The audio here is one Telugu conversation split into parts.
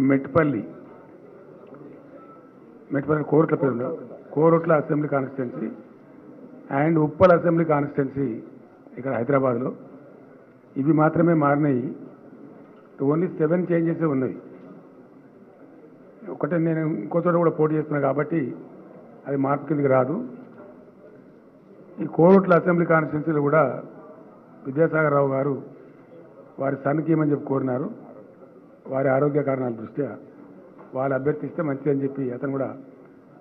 మెట్పల్లి కోరుట్ల పేరు Korutla assembly constituency and Uppal assembly constituency ఇక్కడ హైదరాబాద్లో ఇవి మాత్రమే మారినాయి. ఓన్లీ 7 చేంజెస్ ఉన్నాయి. ఒకటే నేను ఇంకో చోట కూడా పోటీ చేస్తున్నా కాబట్టి అది మార్పు కిందకి రాదు. ఈ కోరుట్ల అసెంబ్లీ కాన్స్టిట్యున్సీలో కూడా విద్యాసాగర్ రావు గారు వారి సన్కి ఏమని చెప్పి కోరినారు. వారి ఆరోగ్య కారణాల దృష్ట్యా వాళ్ళు అభ్యర్థిస్తే మంచిదని చెప్పి అతను కూడా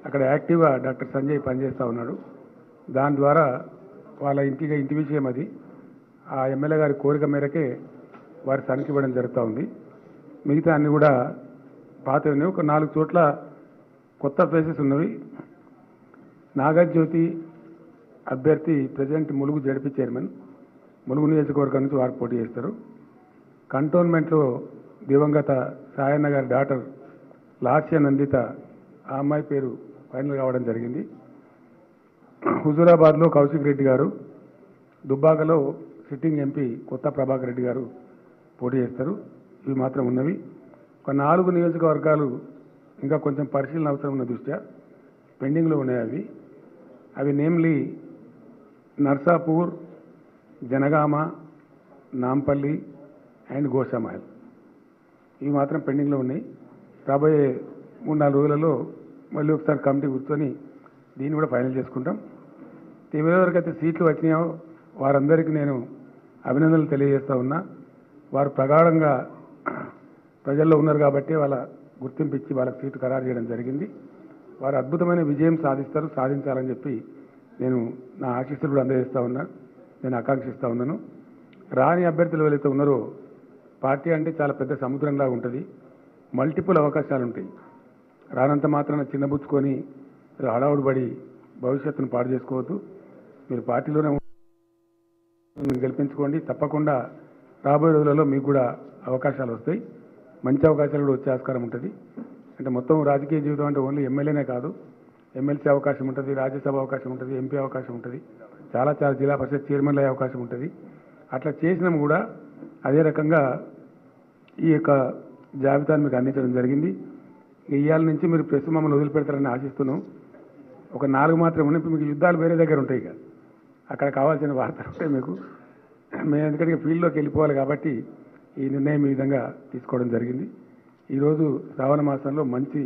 అక్కడ యాక్టివ్గా డాక్టర్ సంజయ్ పనిచేస్తూ ఉన్నాడు. దాని ద్వారా వాళ్ళ ఇంటి విషయం అది. ఆ ఎమ్మెల్యే గారి కోరిక మేరకే వారి సన్కి ఇవ్వడం జరుగుతూ ఉంది. మిగతా అన్ని కూడా పాత ఉన్నాయి. ఒక 4 చోట్ల కొత్త ఫేసెస్ ఉన్నవి. నాగజ్యోతి అభ్యర్థి president Mulugu ZP chairman, Mulugu నియోజకవర్గం నుంచి వారు పోటీ చేస్తారు. కంటోన్మెంట్లో దివంగత సాయన్న గారి డాటర్ లాస్య నందిత, ఆ అమ్మాయి పేరు ఫైనల్ కావడం జరిగింది. హుజూరాబాద్లో కౌశిక్ రెడ్డి గారు, దుబ్బాకలో సిట్టింగ్ ఎంపీ కొత్త ప్రభాకర్ రెడ్డి గారు పోటీ చేస్తారు. ఇవి మాత్రం ఉన్నవి. ఒక 4 నియోజకవర్గాలు ఇంకా కొంచెం పరిశీలన అవసరం ఉన్న దృష్ట్యా పెండింగ్లో ఉన్నాయి. అవి నేమ్లీ నర్సాపూర్, జనగామ, నాంపల్లి అండ్ గోషామహల్. ఇవి మాత్రం పెండింగ్లో ఉన్నాయి. రాబోయే 3-4 రోజులలో మళ్ళీ ఒకసారి కమిటీ కూర్చొని దీన్ని కూడా ఫైనల్ చేసుకుంటాం. ఎవరెవరికైతే సీట్లు వచ్చినాయో వారందరికీ నేను అభినందనలు తెలియజేస్తూ ఉన్నా. వారు ప్రగాఢంగా ప్రజల్లో ఉన్నారు కాబట్టి వాళ్ళ గుర్తింపు ఇచ్చి వాళ్ళకి సీటు ఖరారు చేయడం జరిగింది. వారు అద్భుతమైన విజయం సాధించాలని చెప్పి నేను నా ఆశీస్సులు కూడా అందజేస్తూ ఉన్నా. నేను ఆకాంక్షిస్తూ ఉన్నాను. రాని అభ్యర్థులు ఎవరైతే ఉన్నారో, పార్టీ అంటే చాలా పెద్ద సముద్రంలాగా ఉంటుంది. మల్టిపుల్ అవకాశాలు ఉంటాయి. రానంత మాత్రాన చిన్నబుచ్చుకొని హడావుడు పడి భవిష్యత్తును పాడు చేసుకోవద్దు. మీరు పార్టీలోనే గెలిపించుకోండి. తప్పకుండా రాబోయే రోజులలో మీకు కూడా అవకాశాలు వస్తాయి. మంచి అవకాశాలు కూడా వచ్చే ఆస్కారం ఉంటుంది. అంటే మొత్తం రాజకీయ జీవితం అంటే ఓన్లీ ఎమ్మెల్యేనే కాదు, ఎమ్మెల్సీ అవకాశం ఉంటుంది, రాజ్యసభ అవకాశం ఉంటుంది, ఎంపీ అవకాశం ఉంటుంది, చాలా జిల్లా పరిషత్ చైర్మన్లు అయ్యే అవకాశం ఉంటుంది. అట్లా చేసినాం కూడా అదే రకంగా ఈ యొక్క జాబితాను మీకు అందించడం జరిగింది. ఇవాళ నుంచి మీరు ప్రెస్ మమ్మల్ని వదిలిపెడతారని ఆశిస్తున్నాం. ఒక 4 మాత్రం ఉన్నాయి. ఇప్పుడు మీకు యుద్ధాలు వేరే దగ్గర ఉంటాయి కదా, అక్కడ కావాల్సిన వార్తలు ఉంటాయి మీకు. మేము ఎందుకంటే ఫీల్డ్లోకి వెళ్ళిపోవాలి కాబట్టి ఈ నిర్ణయం ఈ విధంగా తీసుకోవడం జరిగింది. ఈరోజు శ్రావణ మాసంలో మంచి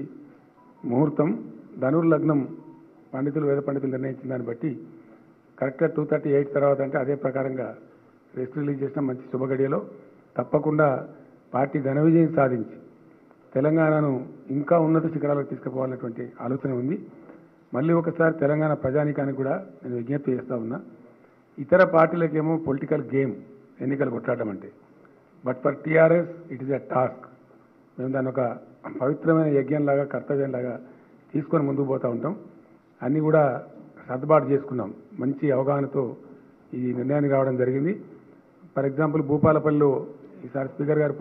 ముహూర్తం, ధనుర్లగ్నం వేద పండితులు నిర్ణయించిన దాన్ని బట్టి కరెక్ట్గా 2:38 తర్వాత అంటే అదే ప్రకారంగా రెస్ట్ రిలీజ్ చేసిన మంచి శుభగడియలో తప్పకుండా పార్టీ ఘన విజయం సాధించి తెలంగాణను ఇంకా ఉన్నత శిఖరాలకు తీసుకుపోవాలనేటువంటి ఆలోచన ఉంది. మళ్ళీ ఒకసారి తెలంగాణ ప్రజానీకానికి కూడా నేను విజ్ఞప్తి చేస్తూ ఉన్నా. ఇతర పార్టీలకేమో పొలిటికల్ గేమ్ ఎన్నికలు కొట్లాడడం అంటే, but for TRS it is a task. మేము దాన్ని ఒక పవిత్రమైన యజ్ఞంలాగా, కర్తవ్యంలాగా తీసుకొని ముందుకు పోతూ ఉంటాం. అన్నీ కూడా సర్దుబాటు చేసుకున్నాం. మంచి అవగాహనతో ఈ నిర్ణయానికి రావడం జరిగింది. ఫర్ ఎగ్జాంపుల్ భూపాలపల్లిలో ఈసారి స్పీకర్ గారు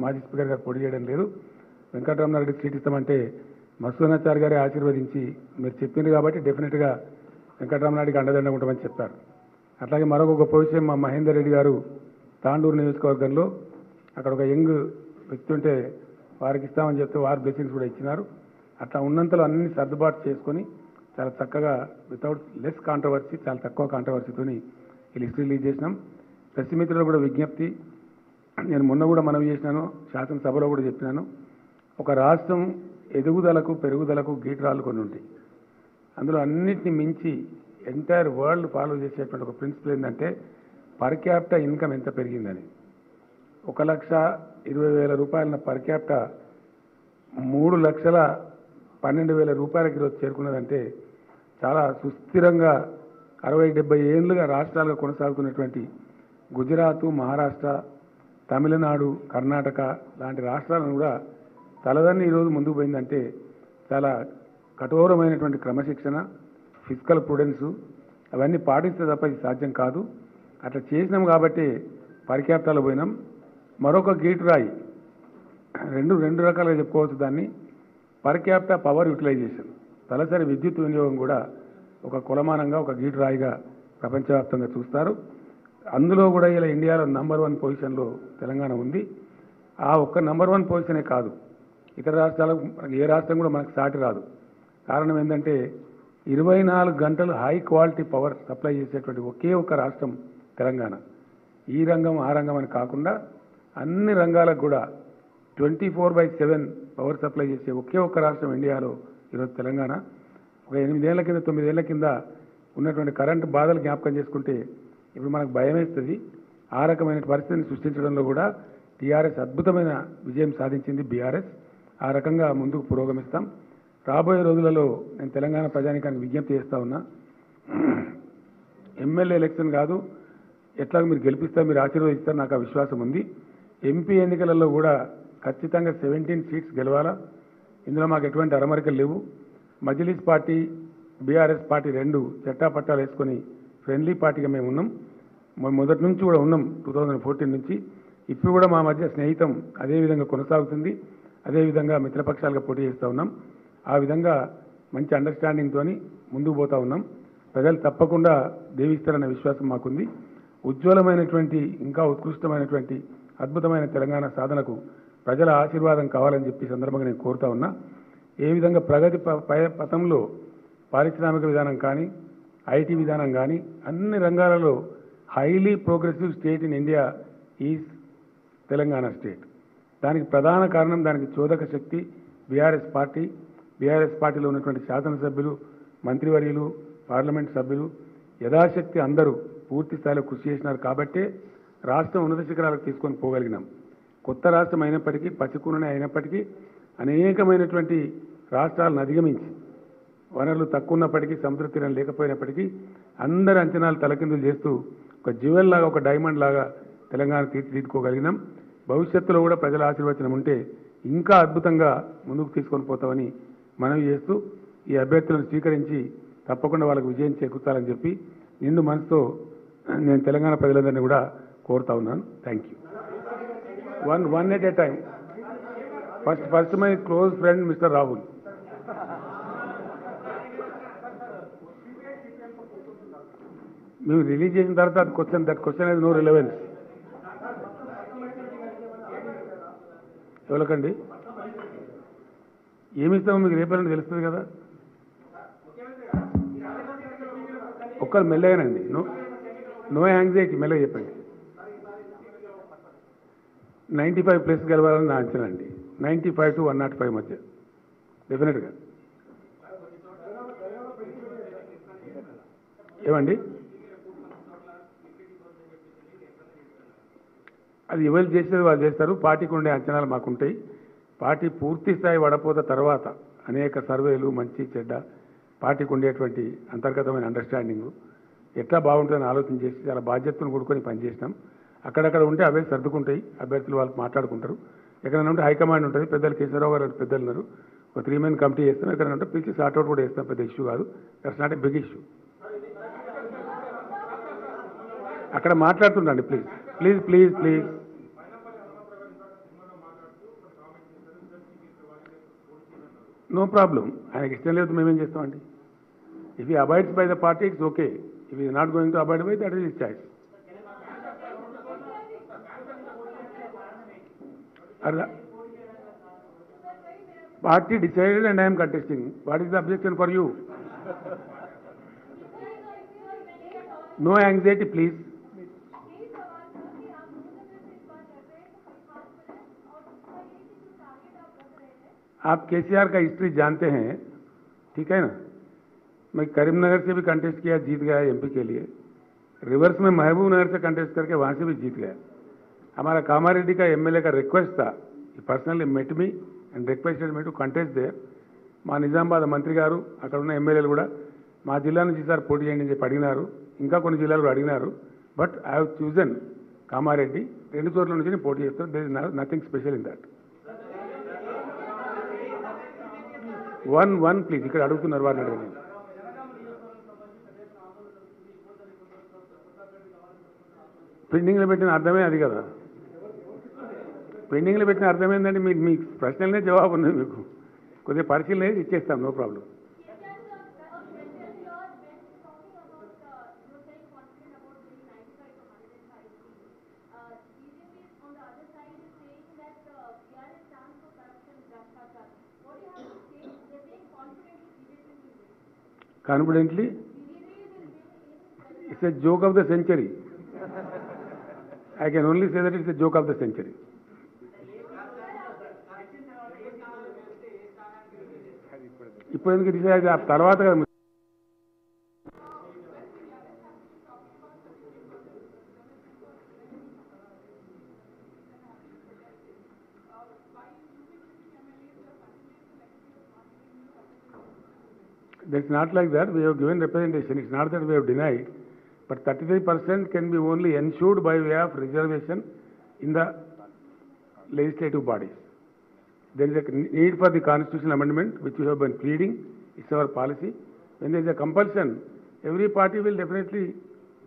మాజీ స్పీకర్ గారు పోటీ చేయడం లేదు. వెంకటరమణారెడ్డికి సీట్ ఇస్తామంటే మత్స్యనాచారి గారే ఆశీర్వదించి మీరు చెప్పింది కాబట్టి డెఫినెట్గా వెంకటరమణారెడ్డికి అండదండ ఉంటామని చెప్పారు. అట్లాగే మరొక గొప్ప విషయం, మా మహేందర్ రెడ్డి గారు తాండూరు నియోజకవర్గంలో అక్కడ ఒక యంగ్ వ్యక్తి ఉంటే వారికి ఇస్తామని చెప్తే వారు బ్లెస్సింగ్స్ కూడా ఇచ్చినారు. అట్లా ఉన్నంతలో అన్ని సర్దుబాటు చేసుకొని చాలా చక్కగా వితౌట్ లెస్ కాంట్రవర్సీ, చాలా తక్కువ కాంట్రవర్సీతో ఈ లిస్ట్ రిలీజ్ చేసినాం. ప్రెస్ మిత్రులు కూడా విజ్ఞప్తి, నేను మొన్న కూడా మనవి చేసినాను, శాసనసభలో కూడా చెప్పినాను. ఒక రాష్ట్రం ఎదుగుదలకు పెరుగుదలకు గీటురాళ్ళు కొన్ని ఉంటాయి. అందులో అన్నిటిని మించి ఎంటైర్ వరల్డ్ ఫాలో చేసేటువంటి ఒక ప్రిన్సిపల్ ఏంటంటే పర్ క్యాపిటా ఇన్కమ్ ఎంత పెరిగిందని. 1,20,000 రూపాయల పర్ క్యాపిటా 3,12,000 రూపాయలకి ఈరోజు చేరుకున్నదంటే చాలా సుస్థిరంగా 60-70 ఏళ్ళుగా రాష్ట్రాలుగా కొనసాగుతున్నటువంటి గుజరాత్, మహారాష్ట్ర, తమిళనాడు, కర్ణాటక లాంటి రాష్ట్రాలను కూడా తలదన్ని ఈరోజు ముందుకు పోయిందంటే చాలా కఠోరమైనటువంటి క్రమశిక్షణ, ఫిజికల్ ప్రుడెన్సు అవన్నీ పాటిస్తే తప్ప ఇది సాధ్యం కాదు. అట్లా చేసినాం కాబట్టి పర్ క్యాపిటాలో పోయినాం. మరొక గీటు రాయి, రెండు రకాలుగా చెప్పుకోవచ్చు దాన్ని. పర్ క్యాపిటా పవర్ యూటిలైజేషన్, తలసరి విద్యుత్ వినియోగం కూడా ఒక కులమానంగా ఒక గీటు రాయిగా ప్రపంచవ్యాప్తంగా చూస్తారు. అందులో కూడా ఇలా ఇండియాలో నంబర్ 1 పొజిషన్లో తెలంగాణ ఉంది. ఆ ఒక్క నంబర్ 1 పొజిషనే కాదు, ఇతర రాష్ట్రాలకు ఏ రాష్ట్రం కూడా మనకు సాటి రాదు. కారణం ఏంటంటే 24 గంటలు హై క్వాలిటీ పవర్ సప్లై చేసేటువంటి ఒకే ఒక రాష్ట్రం తెలంగాణ. ఈ రంగం ఆ రంగం అని కాకుండా అన్ని రంగాలకు కూడా 24/7 పవర్ సప్లై చేసే ఒకే ఒక్క రాష్ట్రం ఇండియాలో ఈరోజు తెలంగాణ. ఒక 8 ఏళ్ల కింద 9 ఏళ్ల కింద ఉన్నటువంటి కరెంటు బాధలు జ్ఞాపకం చేసుకుంటే ఇప్పుడు మనకు భయం వేస్తుంది. ఆ రకమైన పరిస్థితిని సృష్టించడంలో కూడా టీఆర్ఎస్ అద్భుతమైన విజయం సాధించింది. బీఆర్ఎస్ ఆ రకంగా ముందుకు పురోగమిస్తాం. రాబోయే రోజులలో నేను తెలంగాణ ప్రజానికానికి విజ్ఞప్తి చేస్తా ఉన్నా, ఎమ్మెల్యే ఎలక్షన్ కాదు, ఎట్లాగో మీరు గెలిపిస్తారు, మీరు ఆశీర్వదిస్తారు, నాకు ఆ విశ్వాసం ఉంది. ఎంపీ ఎన్నికలలో కూడా ఖచ్చితంగా 17 సీట్స్ గెలవాలా. ఇందులో మాకు ఎటువంటి అరమరికలు లేవు. మజ్లిస్ పార్టీ బీఆర్ఎస్ పార్టీ రెండు చట్టాపట్టాలు వేసుకొని ఫ్రెండ్లీ పార్టీగా మేము ఉన్నాం. మొదటి నుంచి కూడా ఉన్నాం, 2014 నుంచి. ఇప్పుడు కూడా మా మధ్య స్నేహితం అదేవిధంగా కొనసాగుతుంది. అదేవిధంగా మిత్రపక్షాలుగా పోటీ చేస్తూ ఉన్నాం. ఆ విధంగా మంచి అండర్స్టాండింగ్తో ముందుకు పోతూ ఉన్నాం. ప్రజలు తప్పకుండా దీవిస్తారన్న విశ్వాసం మాకుంది. ఉజ్వలమైనటువంటి ఇంకా ఉత్కృష్టమైనటువంటి అద్భుతమైన తెలంగాణ సాధనకు ప్రజల ఆశీర్వాదం కావాలని చెప్పి సందర్భంగా నేను కోరుతా ఉన్నా. ఏ విధంగా ప్రగతి పథంలో పారిశ్రామిక విధానం కానీ, ఐటీ విధానం కానీ అన్ని రంగాలలో highly progressive state in India is Telangana state. దానికి ప్రధాన కారణం, దానికి చోదక శక్తి బీఆర్ఎస్ పార్టీ. బీఆర్ఎస్ పార్టీలో ఉన్నటువంటి శాసనసభ్యులు, మంత్రివర్యులు, పార్లమెంట్ సభ్యులు యథాశక్తి అందరూ పూర్తి స్థాయిలో కృషి చేసినారు. కాబట్టే రాష్ట్రం ఉన్నత శిఖరాలకు తీసుకొని పోగలిగినాం. కొత్త రాష్ట్రం అయినప్పటికీ, పసికూననే అయినప్పటికీ అనేకమైనటువంటి రాష్ట్రాలను అధిగమించి, వనరులు తక్కువ ఉన్నప్పటికీ, సముద్ర తీరం లేకపోయినప్పటికీ అందరి అంచనాలు తలకిందులు చేస్తూ ఒక జ్యువెల్ లాగా, ఒక డైమండ్ లాగా తెలంగాణ తీర్చిదిద్దుకోగలిగినాం. భవిష్యత్తులో కూడా ప్రజల ఆశీర్వచనం ఉంటే ఇంకా అద్భుతంగా ముందుకు తీసుకొని పోతామని మనవి చేస్తూ ఈ అభ్యర్థులను స్వీకరించి తప్పకుండా వాళ్ళకు విజయం చేకూర్చాలని చెప్పి నిండు మనసుతో నేను తెలంగాణ ప్రజలందరినీ కూడా కోరుతా ఉన్నాను. Thank you. One at a time. First my close friend Mr Rahul. మేము రిలీజ్ చేసిన తర్వాత that question has no relevance. ఎవరికండి ఏమిస్తామో మీకు రేపటి తెలుస్తుంది కదా. ఒక్కరు మెల్లగానండి, నో యాంగ్జైటీ, మెల్లగా చెప్పండి. 95+ గెలవాలని నా అంచనా అండి. 95 to 105 మధ్య డెఫినెట్గా. ఏమండి అది ఎవరు చేసేది వాళ్ళు చేస్తారు. పార్టీకి ఉండే అంచనాలు మాకుంటాయి. పార్టీ పూర్తి స్థాయి వడపోత తర్వాత అనేక సర్వేలు, మంచి చెడ్డ, పార్టీకి ఉండేటువంటి అంతర్గతమైన అండర్స్టాండింగు ఎట్లా బాగుంటుందని ఆలోచన చేసి చాలా బాధ్యతను కూడుకొని పనిచేసినాం. అక్కడక్కడ ఉంటే అవే సర్దుకుంటాయి, అభ్యర్థులు వాళ్ళు మాట్లాడుకుంటారు. ఎక్కడైనా ఉంటే హైకమాండ్ ఉంటుంది, పెద్దలు కేసీఆర్ గారు పెద్దలు ఉన్నారు, ఒక 3 men కమిటీ చేస్తాం. ఎక్కడైనా ఉంటే పిలిచి సార్ట్అవుట్ కూడా చేస్తాం. పెద్ద ఇష్యూ కాదు, that's not a big issue. అక్కడ మాట్లాడుతుండండి please please please please. No problem, ఆయనకి ఇష్టం లేదు మేమేం చేస్తామండి. If he abides by the party it's okay. If he not going to abide by, that is his choice. Party decided and I am contesting. What is the objection for you? No anxiety, please. आप केसीआर का हिस्ट्री जानते हैं, ठीक है ना. मैं करीमनगर से भी कंटेस्ट किया, जीत गया एमपी के लिए. रिवर्स में महबूब नगर से कंटेस्ट करके वहां से भी जीत गया. हमारा कामारेड्डी का एमएलए का रिक्वेस्ट था, personally met me and requested me to contest there. మా నిజామాబాద్ మంత్రి గారు, అక్కడ ఉన్న ఎమ్మెల్యేలు కూడా మా జిల్లా నుంచి సార్ పోటీ చేయండి అని చెప్పి అడిగినారు. ఇంకా కొన్ని జిల్లాలు కూడా అడిగినారు. But I have chosen Kamareddy. 2 చోట్ల నుంచి నేను పోటీ చేస్తాను. There is nothing special in that. One please. ఇక్కడ అడుగుతున్నారు వారిని అడగండి. పెండింగ్లో పెట్టిన అర్థమే అది కదా. పెండింగ్లో పెట్టిన అర్థమైందంటే మీ ప్రశ్నలనే జవాబు ఉంది. మీకు కొద్దిగా పరిశీలన ఇచ్చేస్తాం, no problem. confidently. It's a joke of the century. I can only say that it's a joke of the century. ఇప్పుడు ఎందుకు డిసైడ్ ఆ తర్వాత కదా. That's not like that. We have given representation. It's not that we have denied. But 33% can be only ensured by way of reservation in the legislative bodies. There is a need for the constitutional amendment, which we have been pleading. It's our policy. When there is a compulsion, every party will definitely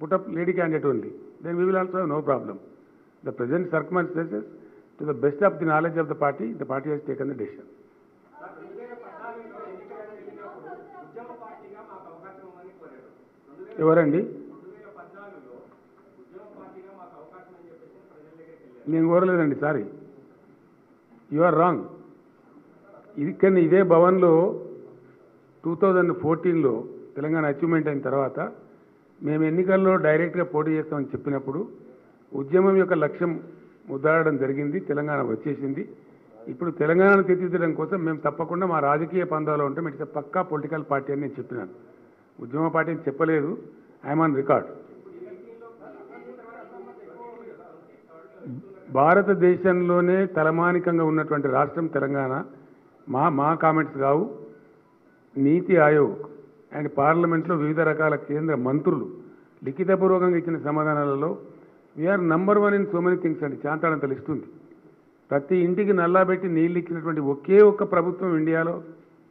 put up lady candidate only. Then we will also have no problem. The present circumstances, to the best of the knowledge of the party has taken the decision. ఎవరండి? నేను కోరలేదండి, సారీ, యు ఆర్ రాంగ్. కానీ ఇదే భవన్లో 2014లో తెలంగాణ అచీవ్మెంట్ అయిన తర్వాత మేము ఎన్నికల్లో డైరెక్ట్గా పోటీ చేస్తామని చెప్పినప్పుడు ఉద్యమం యొక్క లక్ష్యం ముద్దాడడం జరిగింది, తెలంగాణ వచ్చేసింది. ఇప్పుడు తెలంగాణను తీర్చిదిద్దడం కోసం మేము తప్పకుండా మా రాజకీయ పందాలో ఉంటాం. ఇట్స్ పక్కా పొలిటికల్ పార్టీ అని నేను చెప్పినాను. ఉద్యమ పార్టీ అని చెప్పలేదు. I'm on record. భారతదేశంలోనే తలమానికంగా ఉన్నటువంటి రాష్ట్రం తెలంగాణ. మా కామెంట్స్ కావు. నీతి ఆయోగ్ అండ్ పార్లమెంట్లో వివిధ రకాల కేంద్ర మంత్రులు లిఖితపూర్వకంగా ఇచ్చిన సమాధానాలలో we are number 1 in so many things అండి. చాంతాడంత లిస్ట్ ఉంది. ప్రతి ఇంటికి నల్లాబెట్టి నీళ్ళు ఇచ్చినటువంటి ఒకే ఒక్క ప్రభుత్వం ఇండియాలో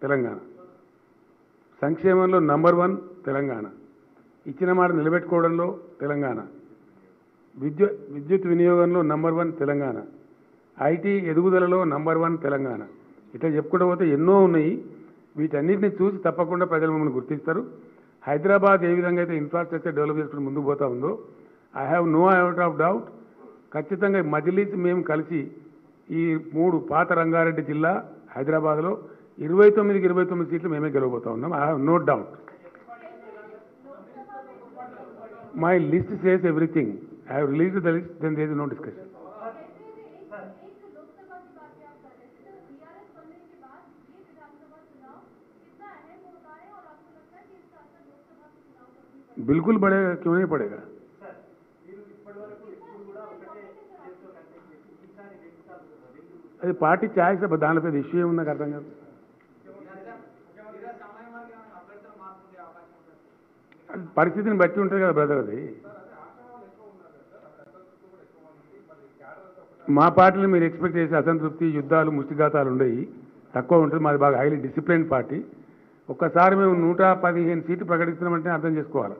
తెలంగాణ. సంక్షేమంలో నంబర్ 1 తెలంగాణ. ఇచ్చిన మాట నిలబెట్టుకోవడంలో తెలంగాణ. విద్యుత్ వినియోగంలో నంబర్ 1 తెలంగాణ. ఐటీ ఎదుగుదలలో నంబర్ 1 తెలంగాణ. ఇట్లా చెప్పుకుంటూ పోతే ఎన్నో ఉన్నాయి. వీటన్నిటిని చూసి తప్పకుండా ప్రజలు మమ్మల్ని గుర్తిస్తారు. హైదరాబాద్ ఏ విధంగా అయితే ఇన్ఫ్రాస్ట్రక్చర్ డెవలప్ చేసుకుని ముందుకు పోతా ఉందో, I have no out of doubt, ఖచ్చితంగా మజిలీస్ మేము కలిసి ఈ 3 పాత రంగారెడ్డి జిల్లా హైదరాబాద్లో 29కి 29 సీట్లు మేమే గెలవబోతా ఉన్నాం. I have no doubt. My list says everything. I have released the list, then there is no discussion. बिल्कुल बढ़ेगा, क्यों नहीं पड़ेगा? अरे पार्टी चाहे से बदान पे इश्यू है उन्हें करता है. పరిస్థితిని బట్టి ఉంటుంది కదా బ్రదర్. అది మా పార్టీని మీరు ఎక్స్పెక్ట్ చేసే అసంతృప్తి, యుద్ధాలు, ముష్టిఘాతాలు ఉండయి, తక్కువ ఉంటుంది. మాది బాగా హైలీ డిసిప్లిన్ పార్టీ. ఒక్కసారి మేము 115 సీట్లు ప్రకటిస్తున్నామంటే అర్థం చేసుకోవాలి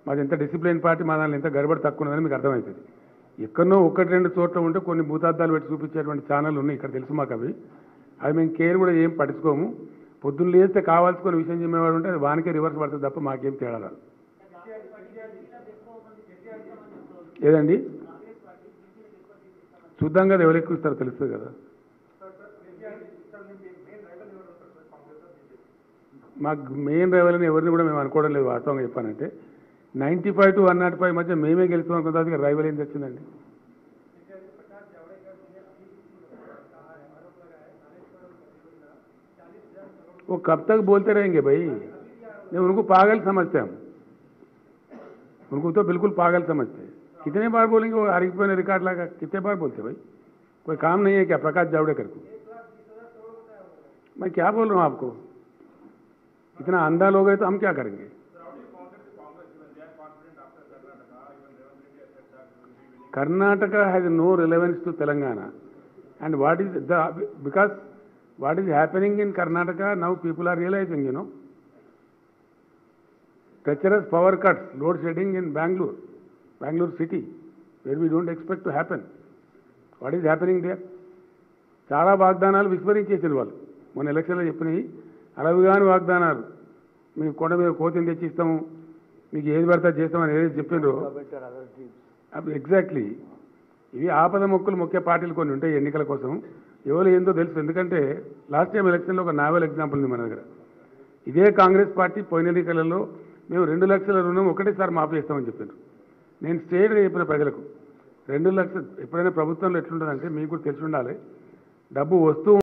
మాది ఎంత డిసిప్లిన్ పార్టీ, మా దానిలో ఎంత గడబడి తక్కువ ఉన్నదని మీకు అర్థమవుతుంది. ఎక్కడో 1-2 చోట్ల ఉంటే కొన్ని భూతార్థాలు పెట్టి చూపించేటువంటి ఛానల్ ఉన్నాయి ఇక్కడ, తెలుసు మాకు. అవి మేము కేర్ కూడా ఏం పట్టించుకోము. పొద్దున్న లేస్తే కావాల్సుకొని విషయం చెప్పేవాడు ఉంటే అది వానికే రివర్స్ పడుతుంది తప్ప మాకేం తేడా రాదు. ఏదండి చూద్దాం కదా, ఎవరు ఎక్కువ ఇస్తారో తెలుస్తుంది కదా. మాకు మెయిన్ రైవల్ని ఎవరిని కూడా మేము అనుకోవడం లేదు. వాస్తవంగా చెప్పానంటే 95 to 105 మధ్య మేమే గెలుస్తాం అనుకుంటే రైవల్ ఏం తెచ్చిందండి. वो कब तक बोलते रहेंगे भाई? नहीं, उनको पागल समझते हम. उनको तो बिल्कुल पागल समझते हैं. कितने बार बोलेंगे वो? हर एक ने रिकॉर्ड लगा, कितने बार बोलते भाई? कोई काम नहीं है क्या प्रकाश जावड़ेकर को? मैं क्या बोल रहा हूँ आपको? इतना अंधा लोग है तो हम क्या करेंगे? Karnataka has no relevance to Telangana. And what is the, because what is happening in Karnataka now people are realizing, you know. Treacherous power cuts, load shedding in Bangalore city, where we don't expect to happen. What is happening there? చాలా వాగ్దానాలు విస్మరించేసారు వాళ్ళు. మొన్న ఎలక్షన్లో చెప్పినవి 60 వాగ్దానాలు. మీకు కొండ మీద కోతిని తెచ్చిస్తాము, మీకు ఏది పడితే చేస్తామని ఏదైతే చెప్పినారో ఎగ్జాక్ట్లీ ఇవి ఆపద మొక్కులు మొక్కే పార్టీలు కొన్ని ఉంటాయి ఎన్నికల కోసం. ఎవరు ఏందో తెలుసు. ఎందుకంటే లాస్ట్ టైం ఎలక్షన్లో ఒక నావెల్ ఎగ్జాంపుల్ ఉంది మన దగ్గర. ఇదే కాంగ్రెస్ పార్టీ పోయిన ఎన్నికలలో మేము 2 లక్షల రుణం ఒకటేసారి మాఫీ చేస్తామని చెప్పారు. నేను స్ట్రేట్గా చెప్పిన ప్రజలకు 2 లక్షలు ఎప్పుడైనా ప్రభుత్వంలో ఎట్లుంటుందంటే మీకు కూడా తెలిసి ఉండాలి, డబ్బు వస్తూ